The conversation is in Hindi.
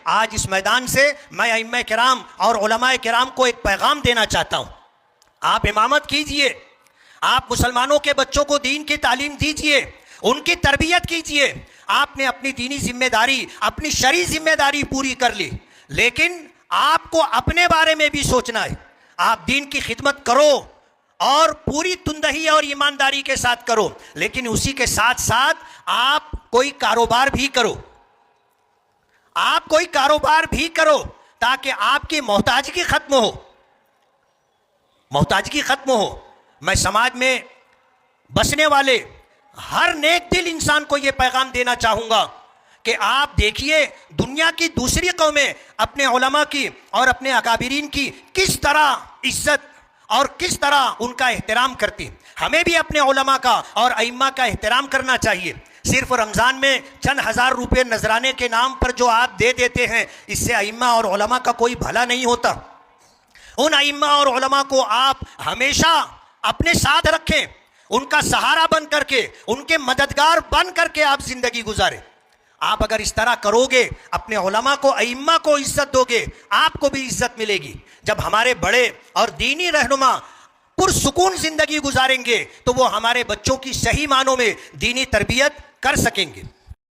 आज इस मैदान से मैं अइम्मा किराम और उलमा किराम को एक पैगाम देना चाहता हूँ। आप इमामत कीजिए, आप मुसलमानों के बच्चों को दीन की तालीम दीजिए, उनकी तरबियत कीजिए। आपने अपनी दीनी जिम्मेदारी, अपनी शरई जिम्मेदारी पूरी कर ली, लेकिन आपको अपने बारे में भी सोचना है। आप दीन की खिदमत करो और पूरी तुंदही और ईमानदारी के साथ करो, लेकिन उसी के साथ साथ आप कोई कारोबार भी करो, आप कोई कारोबार भी करो ताकि आपकी मोहताजगी खत्म हो, मोहताजगी खत्म हो। मैं समाज में बसने वाले हर नेक दिल इंसान को यह पैगाम देना चाहूंगा कि आप देखिए दुनिया की दूसरी कौमें अपने उलमा की और अपने अकाबिरीन की किस तरह इज्जत और किस तरह उनका एहतराम करती। हमें भी अपने उलमा का और अइम्मा का एहतराम करना चाहिए। सिर्फ रमज़ान में चंद हज़ार रुपये नजराने के नाम पर जो आप दे देते हैं, इससे अइम्मा और उलमा का कोई भला नहीं होता। उन अइम्मा और उलमा को आप हमेशा अपने साथ रखें, उनका सहारा बन करके, उनके मददगार बन करके आप जिंदगी गुजारें। आप अगर इस तरह करोगे, अपने उलमा को, अइम्मा को इज्जत दोगे, आपको भी इज्जत मिलेगी। जब हमारे बड़े और दीनी रहनुमा पुरसुकून जिंदगी गुजारेंगे तो वो हमारे बच्चों की सही मानों में दीनी तरबियत कर सकेंगे।